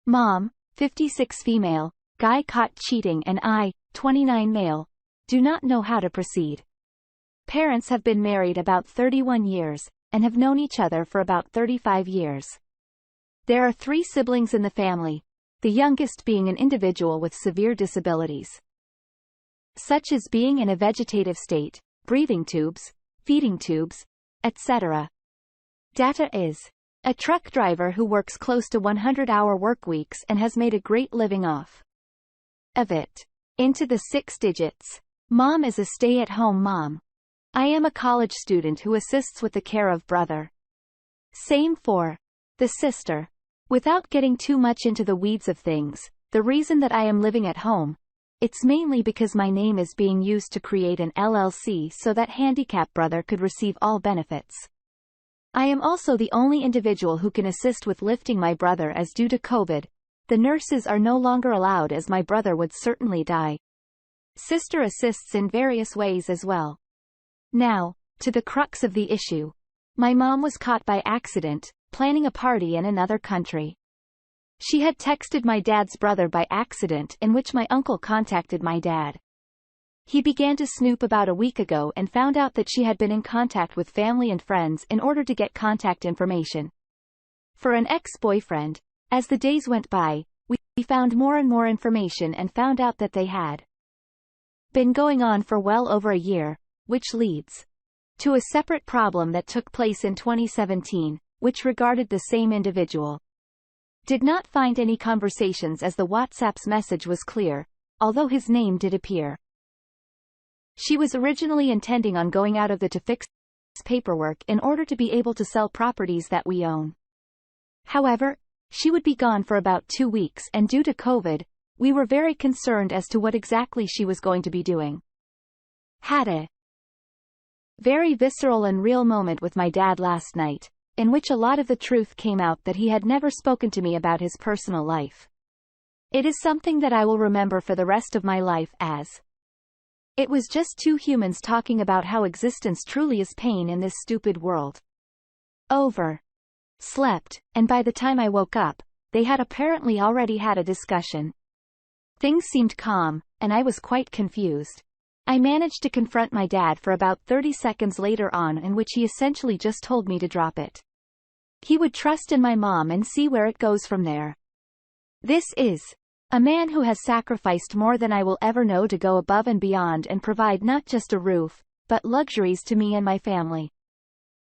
Mom, 56 female, guy caught cheating, and I, 29 male, do not know how to proceed. Parents have been married about 31 years, and have known each other for about 35 years. There are 3 siblings in the family, the youngest being an individual with severe disabilities, such as being in a vegetative state, breathing tubes, feeding tubes, etc. Data is a truck driver who works close to 100-hour work weeks and has made a great living off of it. Into the 6 digits. Mom is a stay-at-home mom. I am a college student who assists with the care of brother. Same for the sister. Without getting too much into the weeds of things, the reason that I am living at home, it's mainly because my name is being used to create an LLC so that handicapped brother could receive all benefits. I am also the only individual who can assist with lifting my brother, as due to COVID, the nurses are no longer allowed, as my brother would certainly die. Sister assists in various ways as well. Now, to the crux of the issue. My mom was caught by accident, planning a party in another country. She had texted my dad's brother by accident, in which my uncle contacted my dad. He began to snoop about a week ago and found out that she had been in contact with family and friends in order to get contact information for an ex-boyfriend. As the days went by, we found more and more information and found out that they had been going on for well over a year, which leads to a separate problem that took place in 2017, which regarded the same individual. Did not find any conversations, as the WhatsApp's message was clear, although his name did appear. She was originally intending on going out of the to fix paperwork in order to be able to sell properties that we own. However, she would be gone for about 2 weeks, and due to COVID, we were very concerned as to what exactly she was going to be doing. Had a very visceral and real moment with my dad last night, in which a lot of the truth came out that he had never spoken to me about his personal life. It is something that I will remember for the rest of my life, as it was just 2 humans talking about how existence truly is pain in this stupid world. Over. Slept, and by the time I woke up, they had apparently already had a discussion. Things seemed calm, and I was quite confused. I managed to confront my dad for about 30 seconds later on, in which he essentially just told me to drop it. He would trust in my mom and see where it goes from there. This is a man who has sacrificed more than I will ever know to go above and beyond and provide not just a roof, but luxuries to me and my family.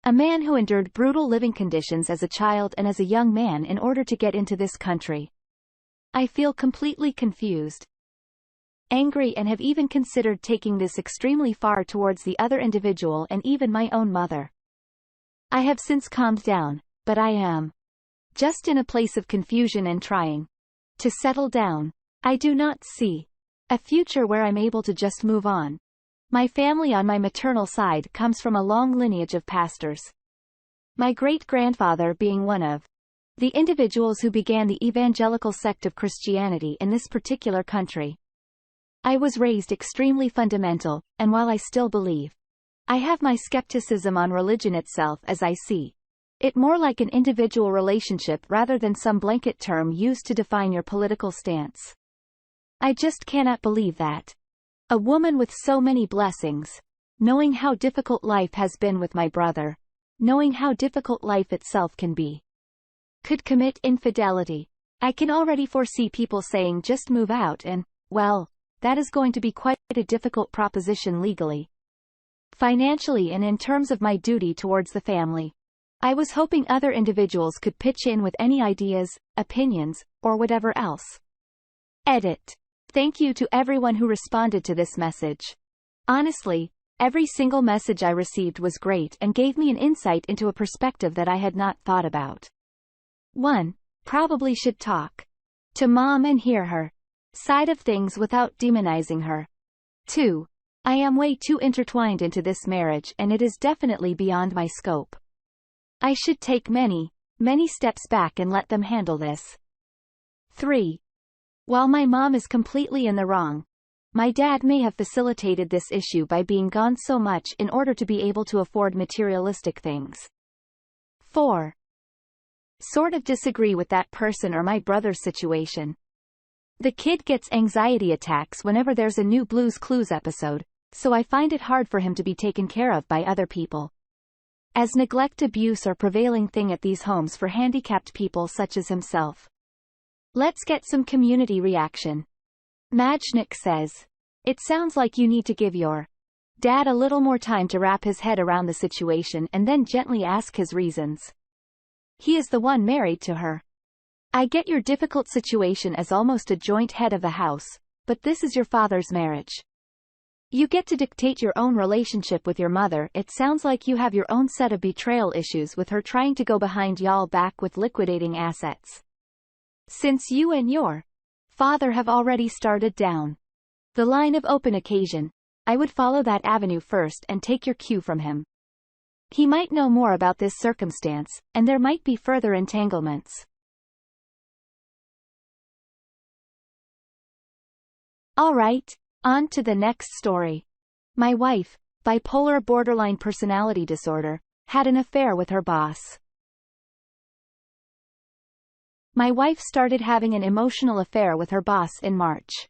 A man who endured brutal living conditions as a child and as a young man in order to get into this country. I feel completely confused, angry, and have even considered taking this extremely far towards the other individual and even my own mother. I have since calmed down, but I am just in a place of confusion and trying to settle down. I do not see a future where I'm able to just move on. My family on my maternal side comes from a long lineage of pastors, my great-grandfather being one of the individuals who began the evangelical sect of Christianity in this particular country. I was raised extremely fundamental, and while I still believe, I have my skepticism on religion itself, as I see it more like an individual relationship rather than some blanket term used to define your political stance. I just cannot believe that a woman with so many blessings, knowing how difficult life has been with my brother, knowing how difficult life itself can be, could commit infidelity. I can already foresee people saying just move out, and, well, that is going to be quite a difficult proposition legally, financially, and in terms of my duty towards the family. I was hoping other individuals could pitch in with any ideas, opinions, or whatever else. Edit. Thank you to everyone who responded to this message. Honestly, every single message I received was great and gave me an insight into a perspective that I had not thought about. 1. Probably should talk to mom and hear her side of things without demonizing her. 2. I am way too intertwined into this marriage, and it is definitely beyond my scope. I should take many steps back and let them handle this. 3. While my mom is completely in the wrong, my dad may have facilitated this issue by being gone so much in order to be able to afford materialistic things. 4. Sort of disagree with that person or my brother's situation. The kid gets anxiety attacks whenever there's a new Blue's Clues episode, so I find it hard for him to be taken care of by other people. As neglect abuse are prevailing thing at these homes for handicapped people such as himself. Let's get some community reaction. Majnik says, it sounds like you need to give your dad a little more time to wrap his head around the situation and then gently ask his reasons. He is the one married to her. I get your difficult situation as almost a joint head of the house, but this is your father's marriage. You get to dictate your own relationship with your mother. It sounds like you have your own set of betrayal issues with her trying to go behind y'all back with liquidating assets. Since you and your father have already started down the line of open occasion, I would follow that avenue first and take your cue from him. He might know more about this circumstance, and there might be further entanglements. Alright, on to the next story. My wife, bipolar borderline personality disorder, had an affair with her boss. My wife started having an emotional affair with her boss in March.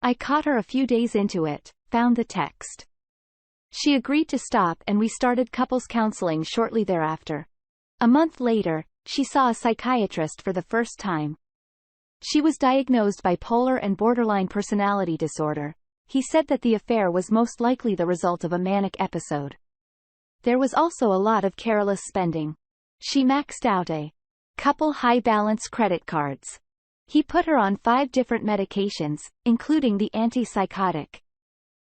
I caught her a few days into it, found the text. She agreed to stop and we started couples counseling shortly thereafter. A month later, she saw a psychiatrist for the first time. She was diagnosed bipolar and borderline personality disorder. He said that the affair was most likely the result of a manic episode. There was also a lot of careless spending. She maxed out a couple high-balance credit cards. He put her on 5 different medications, including the antipsychotic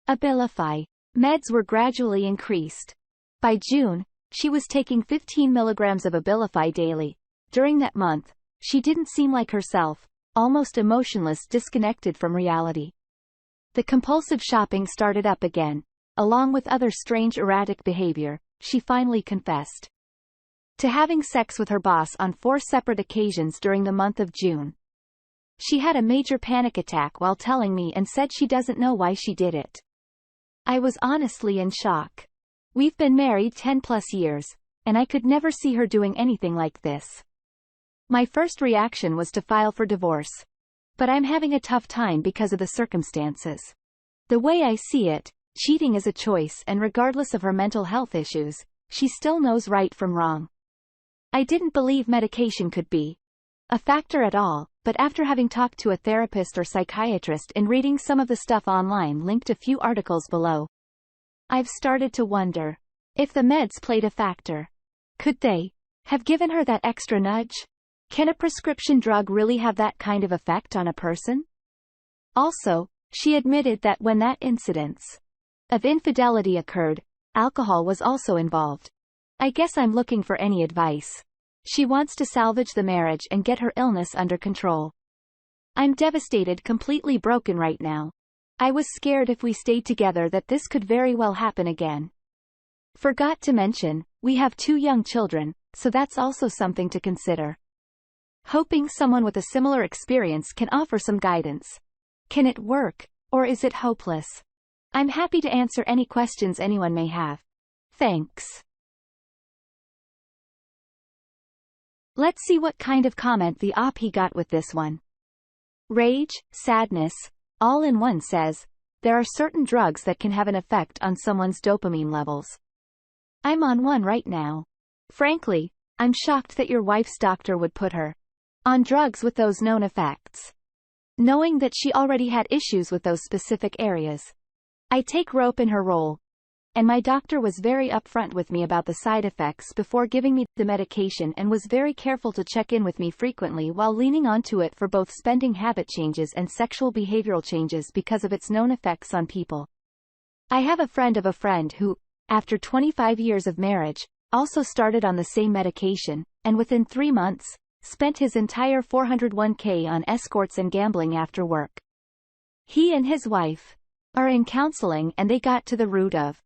Abilify. Meds were gradually increased. By June, she was taking 15 milligrams of Abilify daily. During that month, she didn't seem like herself, almost emotionless, disconnected from reality. The compulsive shopping started up again. Along with other strange erratic behavior, she finally confessed to having sex with her boss on 4 separate occasions during the month of June. She had a major panic attack while telling me and said she doesn't know why she did it. I was honestly in shock. We've been married 10+ years, and I could never see her doing anything like this. My first reaction was to file for divorce. But I'm having a tough time because of the circumstances. The way I see it, cheating is a choice, and regardless of her mental health issues, she still knows right from wrong. I didn't believe medication could be a factor at all, but after having talked to a therapist or psychiatrist and reading some of the stuff online linked a few articles below, I've started to wonder if the meds played a factor. Could they have given her that extra nudge? Can a prescription drug really have that kind of effect on a person? Also, she admitted that when that incidence of infidelity occurred, alcohol was also involved. I guess I'm looking for any advice. She wants to salvage the marriage and get her illness under control. I'm devastated, completely broken right now. I was scared if we stayed together that this could very well happen again. Forgot to mention, we have 2 young children, so that's also something to consider. Hoping someone with a similar experience can offer some guidance. Can it work, or is it hopeless? I'm happy to answer any questions anyone may have. Thanks. Let's see what kind of comment the OP got with this one. Rage, Sadness, All in One says, there are certain drugs that can have an effect on someone's dopamine levels. I'm on one right now. Frankly, I'm shocked that your wife's doctor would put her on drugs with those known effects, knowing that she already had issues with those specific areas. I take rope in her role, and my doctor was very upfront with me about the side effects before giving me the medication and was very careful to check in with me frequently while leaning onto it for both spending habit changes and sexual behavioral changes because of its known effects on people. I have a friend of a friend who, after 25 years of marriage, also started on the same medication, and within 3 months, spent his entire $401k on escorts and gambling after work. He and his wife are in counseling and they got to the root of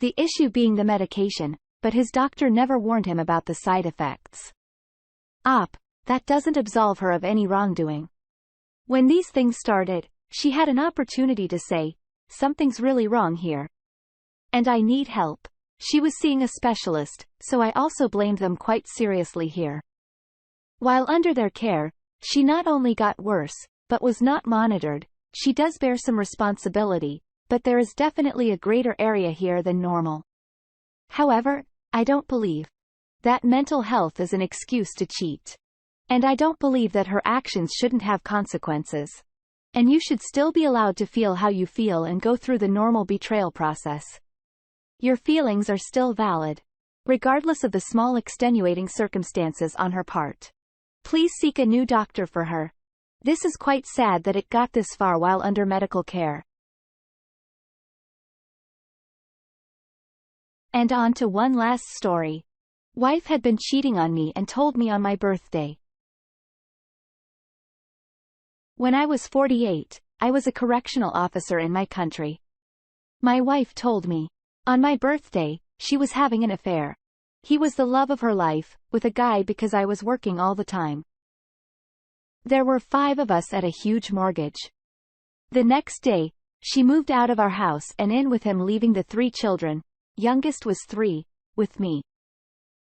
the issue being the medication, but his doctor never warned him about the side effects. That doesn't absolve her of any wrongdoing. When these things started, she had an opportunity to say, something's really wrong here, and I need help. She was seeing a specialist, so I also blamed them quite seriously here. While under their care, she not only got worse, but was not monitored. She does bear some responsibility, but there is definitely a greater area here than normal. However, I don't believe that mental health is an excuse to cheat. And I don't believe that her actions shouldn't have consequences. And you should still be allowed to feel how you feel and go through the normal betrayal process. Your feelings are still valid, regardless of the small extenuating circumstances on her part. Please seek a new doctor for her. This is quite sad that it got this far while under medical care. And on to one last story. Wife had been cheating on me and told me on my birthday. When I was 48, I was a correctional officer in my country. My wife told me, on my birthday, she was having an affair. He was the love of her life, with a guy because I was working all the time. There were 5 of us at a huge mortgage. The next day, she moved out of our house and in with him, leaving the 3 children, youngest was 3, with me.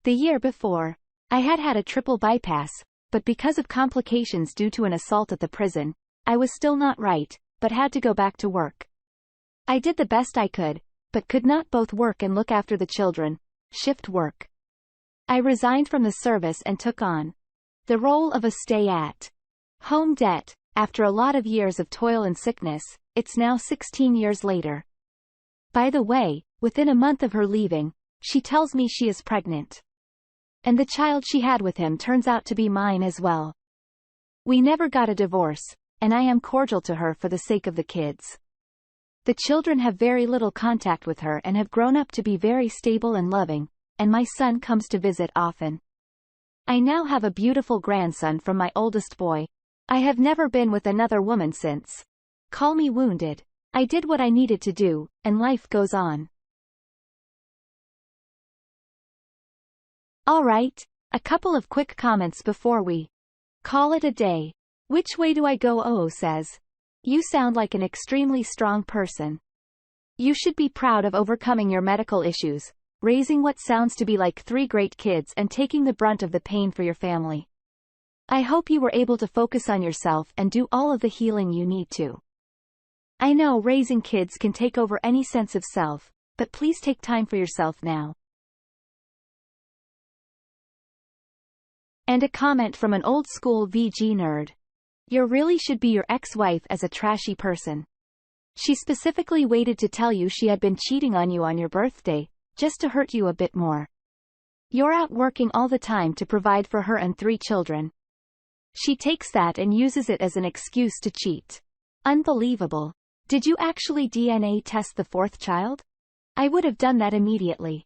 The year before, I had had a triple bypass, but because of complications due to an assault at the prison, I was still not right, but had to go back to work. I did the best I could, but could not both work and look after the children, shift work. I resigned from the service and took on the role of a stay-at-home det. After a lot of years of toil and sickness, it's now 16 years later. By the way, within a month of her leaving, she tells me she is pregnant. And the child she had with him turns out to be mine as well. We never got a divorce, and I am cordial to her for the sake of the kids. The children have very little contact with her and have grown up to be very stable and loving, and my son comes to visit often. I now have a beautiful grandson from my oldest boy. I have never been with another woman since. Call me wounded. I did what I needed to do, and life goes on. Alright, a couple of quick comments before we call it a day. Which way do I go? Oh says, you sound like an extremely strong person. You should be proud of overcoming your medical issues, raising what sounds to be like 3 great kids and taking the brunt of the pain for your family. I hope you were able to focus on yourself and do all of the healing you need to. I know raising kids can take over any sense of self, but please take time for yourself now. And a comment from an old school VG nerd. You really should be your ex-wife as a trashy person. She specifically waited to tell you she had been cheating on you on your birthday, just to hurt you a bit more. You're out working all the time to provide for her and 3 children. She takes that and uses it as an excuse to cheat. Unbelievable. Did you actually DNA test the 4th child? I would have done that immediately.